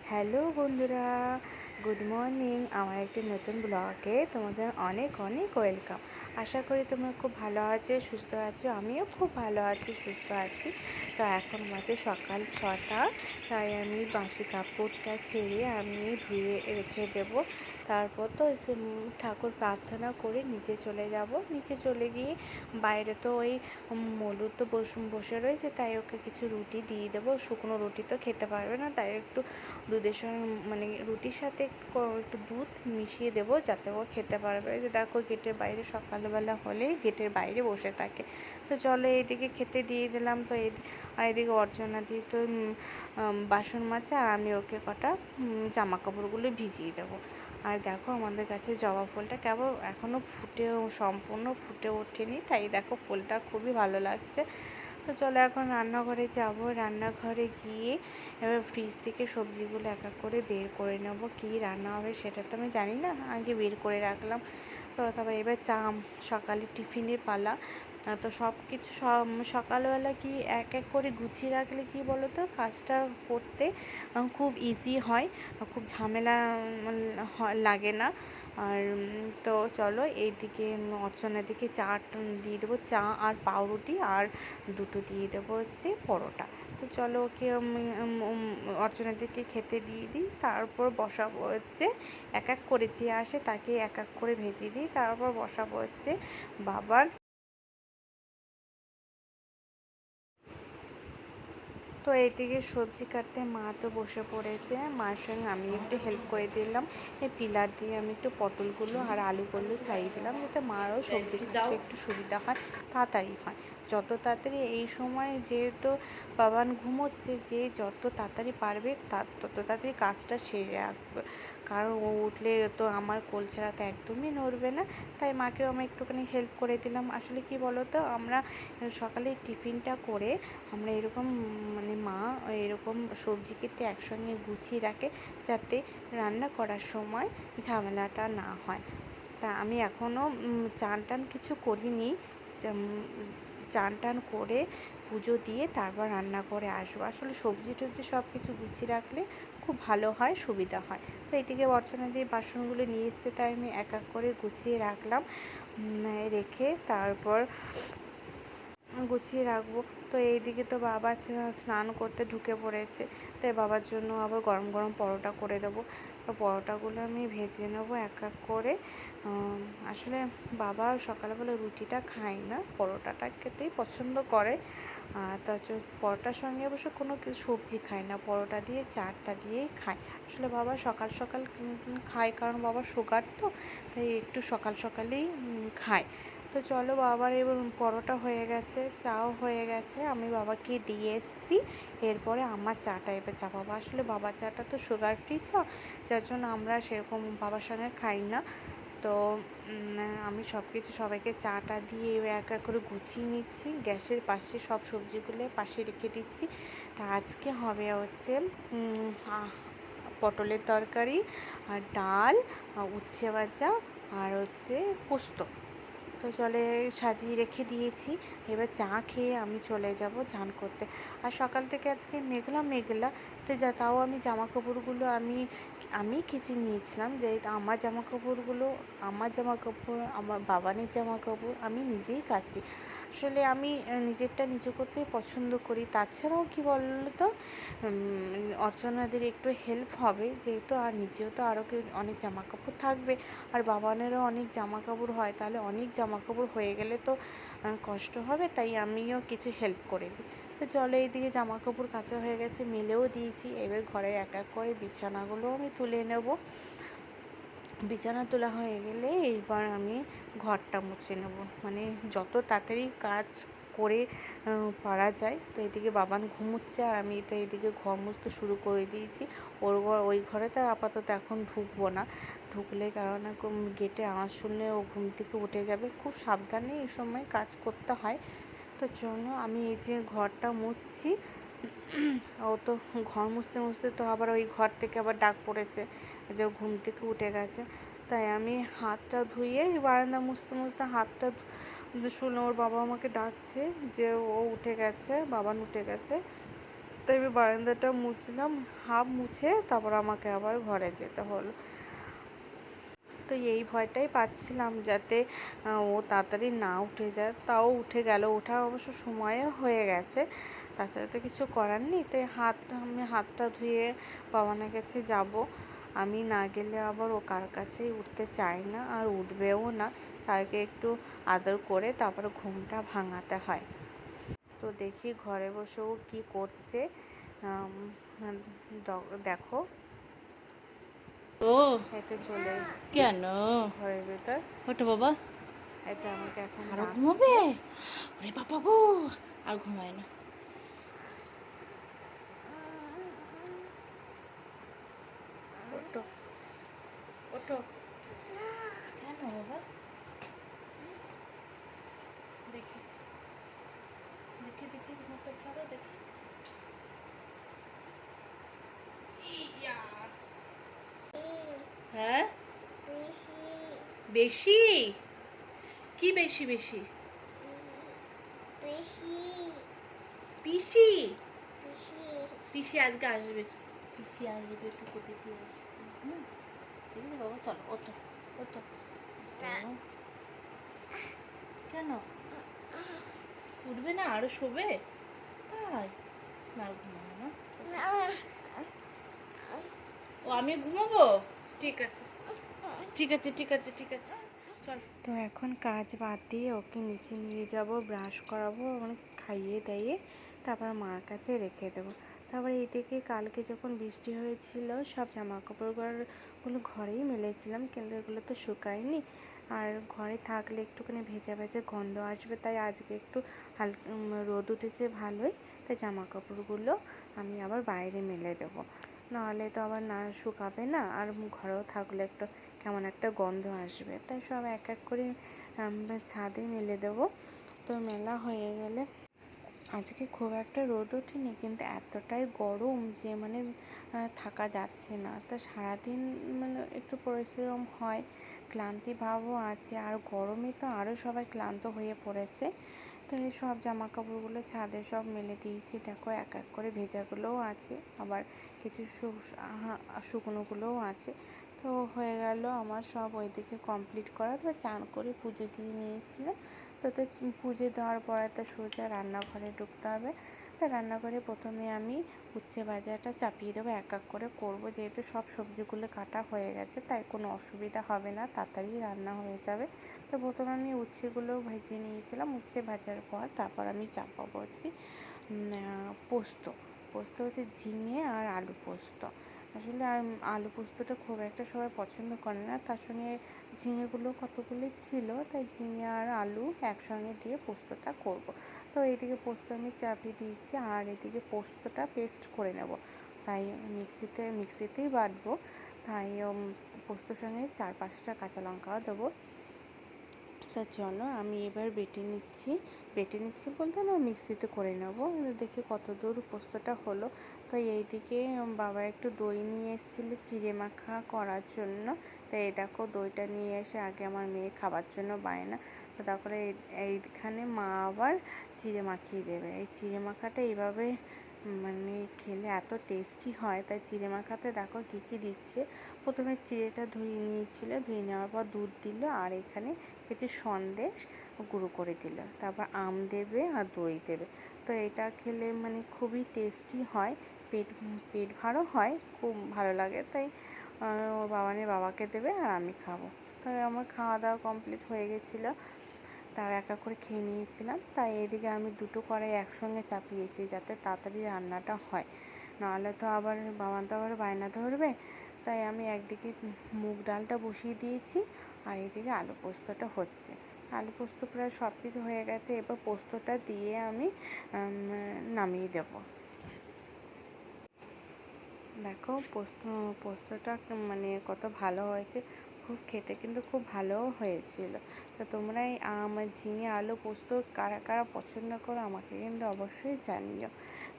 Hello বন্ধুরা, good morning. আমার একটি নতুন ব্লগে তোমাদের অনেক অনেক ওয়েলকাম। আশা করি তোমরা খুব ভালো আছো, সুস্থ আছো। আমিও খুব ভালো আছি, সুস্থ আছি। তো এখন বাজে সকাল 6টা। তাই আমি বাসি কাপড়টা ছেড়ে আমি ধুয়ে রেখে দেব। তারপর তো ঠাকুর প্রার্থনা করে নিচে চলে যাব। নিচে চলে গিয়ে বাইরে তো ওই মলু তো বসে রয়েছে, তাই ওকে কিছু রুটি দিয়ে দেবো। শুকনো রুটি তো খেতে পারবে না, তাই একটু দুধের সঙ্গে মানে রুটির সাথে একটু দুধ মিশিয়ে দেবো, যাতে ও খেতে পারবে। যে দেখো, গেটের বাইরে সকালবেলা হলেই গেটের বাইরে বসে থাকে। তো চলো, এইদিকে খেতে দিয়ে দিলাম। তো আর এদিকে অর্চনা দিয়ে তো বাসন মাজা, আর আমি ওকে কটা জামা কাপড়গুলো ভিজিয়ে দেবো। আর দেখো, আমাদের কাছে জবা ফুলটা কেবল এখনও সম্পূর্ণ ফুটে ওঠেনি, তাই দেখো ফুলটা খুবই ভালো লাগছে। তো চলো, এখন রান্নাঘরে যাব। রান্নাঘরে গিয়ে এবার ফ্রিজ থেকে সবজিগুলো এক এক করে বের করে নেব। কী রান্না হবে সেটা তো আমি জানি না, আগে বের করে রাখলাম। তো তারপর এবার সকালে টিফিনের পালা। তো সব কিছু সকালবেলা কি এক এক করে গুছিয়ে রাখলে কি বলো তো, কাজটা করতে খুব ইজি হয়, খুব ঝামেলা লাগে না। আর তো চলো, এইদিকে অর্চনার দিকে চা দিয়ে দেবো, চা আর পাউরুটি, আর দুটো দিয়ে দেবো হচ্ছে পরোটা। তো চলো, ওকে অর্চনার দিকে খেতে দিয়ে দিই। তারপর বসাবো হচ্ছে এক এক করে যে আসে তাকে এক এক করে ভেজে দিই। তারপর বসাবো হচ্ছে বাবার। তো এইদিকে সবজি কাটতে মা তো বসে পড়েছে, মার সঙ্গে আমি একটু হেল্প করে দিলাম। এই পিলার দিয়ে আমি একটু পটলগুলো আর আলুগুলো ছাড়িয়ে দিলাম, যাতে মারও সবজি কাটতে একটু সুবিধা হয়, তাড়াতাড়ি হয়। যত তাড়াতাড়ি এই সময় যেহেতু বাবান ঘুমোচ্ছে, যে যত তাড়াতাড়ি পারবে তত তাড়াতাড়ি কাজটা সেরে রাখবে। কারণ ও উঠলে তো আমার কোল ছাড়া তো একদমই নড়বে না। তাই মাকেও আমি একটুখানি হেল্প করে দিলাম। আসলে কি বলো তো, আমরা সকালে টিফিনটা করে আমরা এরকম মানে মা এরকম সবজি কেটে একসঙ্গে গুছিয়ে রাখে, যাতে রান্না করার সময় ঝামেলাটা না হয়। তা আমি এখনও চান টান কিছু করিনি। চান টান করে পুজো দিয়ে তারপর রান্না করে আসবো। আসলে সবজি টবজি সব কিছু গুছিয়ে রাখলে খুব ভালো হয়, সুবিধা হয়। তো এদিকে অর্চনা দিয়ে বাসনগুলো নিয়ে এসছে, তাই আমি এক এক করে গুছিয়ে রাখলাম। রেখে তারপর গুছিয়ে রাখবো। তো এইদিকে তো বাবা স্নান করতে ঢুকে পড়েছে, তাই বাবার জন্য আবার গরম গরম পরোটা করে দেবো। তো পরোটাগুলো আমি ভেজে নেবো এক এক করে। আসলে বাবা সকালবেলা রুটিটা খায় না, পরোটাটা খেতেই পছন্দ করে। তা পরোটার সঙ্গে অবশ্য কোনো কিছু সবজি খায় না, পরোটা দিয়ে চারটা দিয়েই খায়। আসলে বাবা সকাল সকাল খায়, কারণ বাবার সুগার তো, তাই একটু সকাল সকালেই খায়। তো চলো, বাবার এবার পরোটা হয়ে গেছে, চাও হয়ে গেছে, আমি বাবাকে দিয়ে এসেছি। এরপরে আমার চাটা এবার চাপাবো। আসলে বাবার চাটা তো সুগার ফ্রি চা, যার জন্য আমরা সেরকম বাবার সঙ্গে খাই না। তো আমি সব কিছু সবাইকে চাটা দিয়ে এক এক করে গুছিয়ে নিচ্ছি। গ্যাসের পাশে সব সবজিগুলো পাশে রেখে দিচ্ছি। তা আজকে হবে হচ্ছে পটলের তরকারি, আর ডাল, উচ্ছে ভাজা, আর হচ্ছে পোস্ত। তো চলে সাজিয়ে রেখে দিয়েছি। এবার চা খেয়ে আমি চলে যাব চান করতে। আর সকাল থেকে আজকে মেঘলা মেঘলা, তো তাও আমি জামা কাপড়গুলো আমি আমি কেচে নিয়েছিলাম। যে আমার জামা কাপড়, আমার বাবানের জামা কাপড় আমি নিজেই কাচি। আসলে আমি নিজেরটা নিজে করতেই পছন্দ করি। তাছাড়াও কি বলতো, অর্চনাদের একটু হেল্প হবে, যেহেতু আর নিজেও তো আরও অনেক জামা কাপড় থাকবে, আর বাবানেরও অনেক জামা কাপড় হয়, তাহলে অনেক জামা কাপড় হয়ে গেলে তো কষ্ট হবে, তাই আমিও কিছু হেল্প করে দিই। তো চলো, এইদিকে জামা কাপড় কাচা হয়ে গেছে, মেলেও দিয়েছি। এবার ঘরে এক এক করে বিছানাগুলোও আমি তুলে নেব। বিছানা তোলা হয়ে গেলে এইবার আমি ঘরটা মুছে নেব, মানে যত তাড়াতাড়ি কাজ করে পারা যায়। তো এদিকে বাবান ঘুমোচ্ছে, আর আমি তো এদিকে ঘর মুছতে শুরু করে দিয়েছি। ওই ঘরে তো আপাতত এখন ঢুকবো না, ঢুকলে কারণ গেটে আওয়াজ শুনলে ও ঘুম থেকে উঠে যাবে। খুব সাবধানে এই সময় কাজ করতে হয়। তো জন্য আমি এই যে ঘরটা মুছছি, ও তো ঘর মুছতে মুছতে তো আবার ওই ঘর থেকে আবার ডাক পড়েছে যে ও ঘুম থেকে উঠে গেছে। তাই আমি হাতটা ধুয়ে বারান্দা মুছতে মুছতে শুনলাম ওর বাবা আমাকে ডাকছে যে ও উঠে গেছে, বাবান উঠে গেছে। তো আমি বারান্দাটা মুছলাম, হাফ মুছে তারপর আমাকে আবার ঘরে যেতে হলো। তো এই ভয়টাই পাচ্ছিলাম যাতে ও তাড়াতাড়ি না উঠে যায়। তাও উঠে গেল, ওঠার অবশ্য সময় হয়ে গেছে, তাছাড়া তো কিছু করার নেই। তাই আমি হাতটা ধুয়ে বাবানের কাছে যাব। আমি না গেলে আবার ও কার কাছেই উঠতে চায় না, আর উঠবেও না। তাকে একটু আদর করে তারপরে ঘুমটা ভাঙাতে হয়। তো দেখি ঘরে বসে ও কী করছে, দেখো। ও এতে চলে এসেছি কেন ঘরের ভেতর। ওঠো বাবা, এটা আমাকে এখন আরো ডাকছে। ঘুমাবে? ওরে বাবা গো, আর ঘুমায় না। ওঠো, ওঠো। কেন বাবা? দেখি দেখি দেখি মুখে ছাড়ো দেখি। হ্যাঁ, বেশি? কি বেশি বেশি? পিসি? পিসি আজকে আসবে, পিসি আসবে, একটু কোথায় আসবে। ঠিক আছে বাবা, চলো ওঠো ওঠো। কেন উঠবে না, আরো শোবে? তাই না, আর ঘুমাবো না। ও আমি ঘুমাবো? ঠিক আছে ঠিক আছে ঠিক আছে ঠিক আছে, চল। তো এখন কাজ বাদ দিয়ে ওকে নিচে নিয়ে যাব, ব্রাশ করাবো, মানে খাইয়ে দাইয়ে তারপর মার কাছে রেখে দেবো। তারপরে এইদিকে কালকে যখন বৃষ্টি হয়েছিল সব জামা কাপড়গুলো ঘরেই মেলেছিলাম, কিন্তু এগুলো তো শুকায়নি। আর ঘরে থাকলে একটুখানি ভেজা ভেজা গন্ধ আসবে, তাই আজকে একটু হালকা রোদ উঠেছে ভালোই, তাই জামা কাপড়গুলো আমি আবার বাইরে মেলে দেবো। নাহলে তো আবার না শুকাবে না, আর ঘরেও থাকলে একটু কেমন একটা গন্ধ আসবে, তাই সব এক এক করে ছাদে মেলে দেবো। তো মেলা হয়ে গেলে, আজকে খুব একটা রোদ ওঠেনি, কিন্তু এতটাই গরম যে মানে থাকা যাচ্ছে না। তো সারাদিন মানে একটু পরিশ্রম হয়, ক্লান্তি ভাবও আছে, আর গরমে তো আরও সবাই ক্লান্ত হয়ে পড়েছে। তো এই সব জামা কাপড়গুলো ছাদে সব মেলে দিয়েছি, দেখো এক এক করে ভেজাগুলোও আছে, আবার কিছু শুকনোগুলোও আছে। তো হয়ে গেল আমার সব ওইদিকে কমপ্লিট করা। তো চান করে পুজো দিয়ে নিয়েছিলাম। তো পুজো দেওয়ার পরে তো সোজা রান্নাঘরে ঢুকতে হবে। তো রান্নাঘরে প্রথমে আমি উচ্ছে ভাজাটা চাপিয়ে দেবো, এক এক করে করবো, যেহেতু সব সবজিগুলো কাটা হয়ে গেছে তাই কোনো অসুবিধা হবে না, তাড়াতাড়ি রান্না হয়ে যাবে। তো প্রথমে আমি উচ্ছেগুলো ভেজে নিয়েছিলাম, উচ্ছে ভাজার পর তারপর আমি চাপাবো হচ্ছে পোস্ত। পোস্ত হচ্ছে ঝিঙে আর আলু পোস্ত। আসলে আলু পোস্তটা খুব একটা সবাই পছন্দ করে না, তার সঙ্গে ঝিঙেগুলো কতগুলো ছিল, তাই ঝিঙে আর আলু একসঙ্গে দিয়ে পোস্তটা করব। তো এইদিকে পোস্ত আমি চাপিয়ে দিয়েছি, আর এদিকে পোস্তটা পেস্ট করে নেব, তাই মিক্সিতেই বাটবো। তাই পোস্তর সঙ্গে 4-5টা কাঁচা লঙ্কাও দেবো। তা চলো আমি এবার বেটে নিচ্ছি বলতে না, মিক্সিতে করে নেবো। দেখি কত দূর পোস্তটা হলো। তো এইদিকে বাবা একটু দই নিয়ে এসেছিলো চিড়ে মাখা করার জন্য। তো এই দেখো দইটা নিয়ে এসে আগে আমার মেয়ে খাবার জন্য বায়না, তো তারপরে এইখানে মা আবার চিড়ে মাখিয়ে দেবে। এই চিড়ে মাখাটা এইভাবে মানে খেলে এত টেস্টি হয়, তাই চিড়ে মাখাতে দেখো কী কী দিচ্ছে। প্রথমে চিড়েটা ধুয়ে নিয়েছিল, ধুয়ে নেওয়ার পর দুধ দিল, আর এখানে কিছু সন্দেশ গুঁড়ো করে দিল, তারপর আম দেবে আর দই দেবে। তো এটা খেলে মানে খুবই টেস্টি হয়, পেট পেট ভারও হয়, খুব ভালো লাগে। তাই ওর বাবাকে দেবে আর আমি খাবো। তাই আমার খাওয়া দাওয়া কমপ্লিট হয়ে গেছিলো, তার এক এক করে খেয়ে নিয়েছিলাম। তাই এদিকে আমি দুটো কড়াই একসঙ্গে চাপিয়েছি যাতে তাড়াতাড়ি রান্নাটা হয়, নাহলে তো আবার বাবান তো আবার বায়না ধরবে। তাই আমি একদিকে মুগ ডালটা বসিয়ে দিয়েছি, আর এইদিকে আলু পোস্তটা হচ্ছে। আলু পোস্ত প্রায় সব কিছু হয়ে গেছে, এবার পোস্তটা দিয়ে আমি নামিয়ে দেবো। দেখো পোস্তটা মানে কত ভালো হয়েছে, খুব খেতে কিন্তু খুব ভালোও হয়েছিল। তো তোমরা এই ঝিঙে আলু পোস্ত কারা কারা পছন্দ করো আমাকে কিন্তু অবশ্যই জানিও।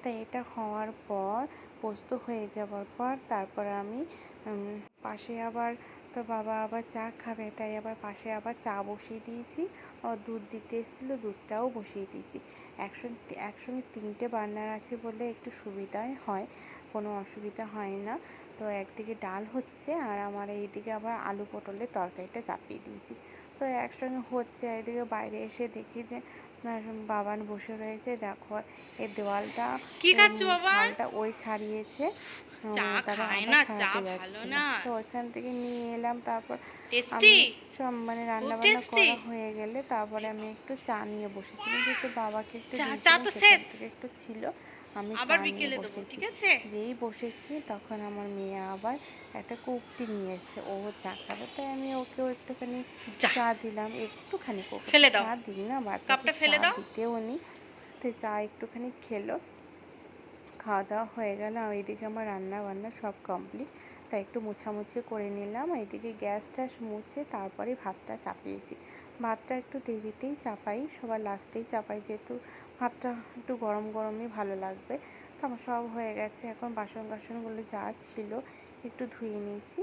তাই এটা হওয়ার পর, পোস্ত হয়ে যাওয়ার পর তারপর আমি পাশে আবার, তো বাবা আবার চা খাবে, তাই আবার পাশে আবার চা বসিয়ে দিয়েছি, দুধ দিতে এসেছিলো, দুধটাও বসিয়ে দিয়েছি। একসঙ্গে 3টে বার্নার আছে বলে একটু সুবিধাই হয়, কোনো অসুবিধা হয় না। তো একদিকে ডাল হচ্ছে আর আমার এইদিকে আবার আলু পটলের তরকারিটা চাপিয়ে দিয়েছি। তো একসঙ্গে হচ্ছে, এদিকে বাইরে এসে দেখি যে বাবান বসে রয়েছে। দেখো এই দেওয়ালটা কি খাচ্ছ বাবান? ছালটা ওই ছাড়িয়েছে, চা তারপর খায় আবার না, চা ছাড়াতে ভালো যাচ্ছিল। না। তো ওইখান থেকে নিয়ে এলাম। তারপর টেস্টি, আমি সব রান্না বান্না টেস্টি। করা হয়ে গেলে তারপরে আমি একটু চা নিয়ে বসেছিলাম, যেহেতু বাবাকে একটু চা দিয়েছিলাম তো সেখান শেষ, থেকে একটু ছিল, আমি চা আবার নিয়ে বিকেলে দেবো, বসেছি। ঠিক আছে? যেই বসেছি তখন আমার মেয়ে আবার একটা কৌটি নিয়ে এসছে, ও চা খাবে, তাই আমি ওকেও একটুখানি চা দিলাম। একটুখানি ফেলে দাও, চা দিই না, কাপটা বাচ্চাকে ফেলে চা দাও। দিতেও নি। তো চা একটুখানি খেলো, খাওয়া দাওয়া হয়ে গেল। আর এইদিকে আমার রান্না বান্না সব কমপ্লিট, তাই একটু মোছামুছি করে নিলাম। এইদিকে গ্যাস ট্যাস মুছে তারপরে ভাতটা চাপিয়েছি। ভাতটা একটু দেরিতেই চাপাই, সবার লাস্টেই চাপাই, যেহেতু ভাতটা একটু গরম গরমই ভালো লাগবে। তো আমার সব হয়ে গেছে, এখন বাসন কাসনগুলো যা ছিল একটু ধুয়ে নিয়েছি,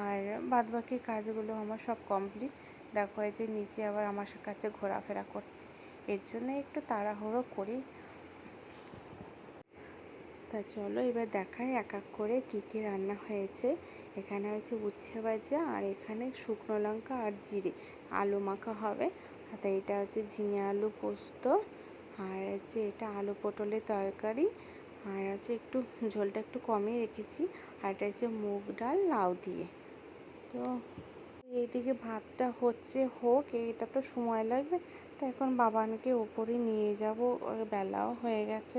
আর বাদবাকি কাজগুলো আমার সব কমপ্লিট। দেখো এই যে নিচে আবার আমার কাছে ঘোরাফেরা করছে, এর জন্য একটু তাড়াহুড়ো করি। তা চলো এবার দেখাই এক এক করে কী কী রান্না হয়েছে। এখানে হচ্ছে উচ্ছে ভাজা, আর এখানে শুকনো লঙ্কা আর জিরে আলু মাখা হবে। আর এটা হচ্ছে ঝিঙে আলু পোস্ত, আর হচ্ছে এটা আলু পটলের তরকারি, আর হচ্ছে একটু ঝোলটা একটু কমই রেখেছি। আর এটা হচ্ছে মুগ ডাল লাউ দিয়ে। তো এইদিকে ভাতটা হচ্ছে, হোক, এটা তো সময় লাগবে। তো এখন বাবানকে ওপরে নিয়ে যাব, বেলাও হয়ে গেছে,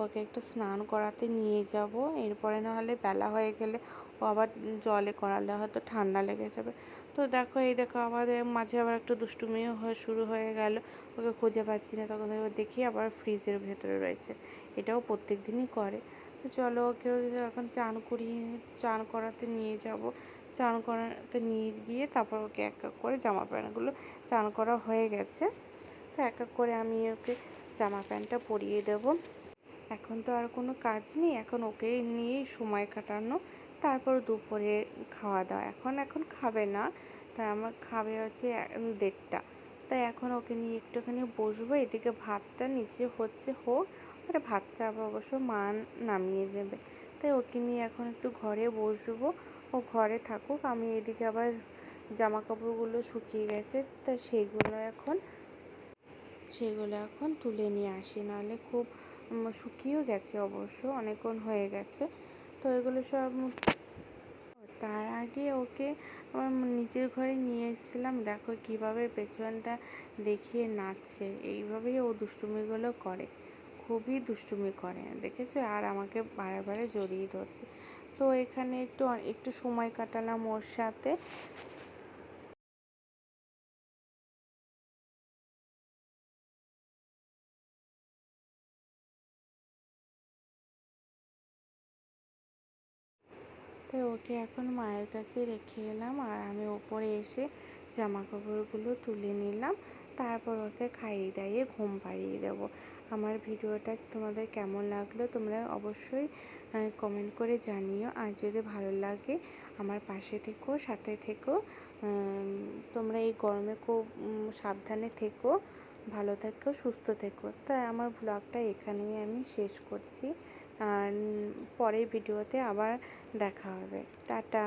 ওকে একটু স্নান করাতে নিয়ে যাব। এরপরে না হলে বেলা হয়ে গেলে ও আবার জলে করালে হয়তো ঠান্ডা লেগে যাবে। তো দেখো এই দেখো আমাদের মাঝে আবার একটু দুষ্টুমিও শুরু হয়ে গেল, ওকে খুঁজে পাচ্ছি না, তখন দেখি আবার ফ্রিজের ভেতরে রয়েছে। এটাও প্রত্যেক দিনই করে। তো চলো ওকে এখন চান করাতে নিয়ে যাব। চান করাতে নিয়ে গিয়ে তারপর ওকে এক এক করে জামা প্যান্টগুলো, চান করা হয়ে গেছে, তো এক এক করে আমি ওকে জামা প্যান্টটা পরিয়ে দেবো। এখন তো আর কোনো কাজ নেই, এখন ওকে নিয়েই সময় কাটানো। তারপর দুপুরে খাওয়া দাওয়া, এখন খাবে না, তাই আমার খাবে হচ্ছে 1:30। তাই এখন ওকে নিয়ে একটুখানি বসবো। এদিকে ভাতটা নিচে হচ্ছে, হোক, আর ভাতটা আবার অবশ্য মা নামিয়ে দেবে। তাই ওকে নিয়ে এখন একটু ঘরে বসবো, ও ঘরে থাকুক। আমি এদিকে আবার জামা কাপড়গুলো শুকিয়ে গেছে, তাই সেগুলো এখন তুলে নিয়ে আসি, নাহলে খুব শুকিয়েও গেছে, অবশ্য অনেকক্ষণ হয়ে গেছে। তো এগুলো সব তার আগে ওকে আমার নিজের ঘরে নিয়ে এসেছিলাম। দেখো কিভাবে পেছনটা দেখিয়ে নাচছে, এইভাবেই ও দুষ্টুমিগুলো করে, খুবই দুষ্টুমি করে, দেখেছো? আর আমাকে বারে বারে জড়িয়ে ধরছে। তো এখানে একটু সময় কাটালাম ওর সাথে। তো ওকে এখন মায়ের কাছে রেখে এলাম, আর আমি ওপরে এসে জামা কাপড়গুলো তুলে নিলাম। তারপর ওকে খাইয়ে দাইয়ে ঘুম পাড়িয়ে দেবো। আমার ভিডিওটা তোমাদের কেমন লাগলো তোমরা অবশ্যই কমেন্ট করে জানিও। আর যদি ভালো লাগে আমার পাশে থেকো, সাথে থেকো। তোমরা এই গরমে খুব সাবধানে থেকো, ভালো থেকো, সুস্থ থেকো। তাই আমার ব্লগটা এখানেই আমি শেষ করছি, আর পরের ভিডিওতে আবার দেখা হবে। টাটা।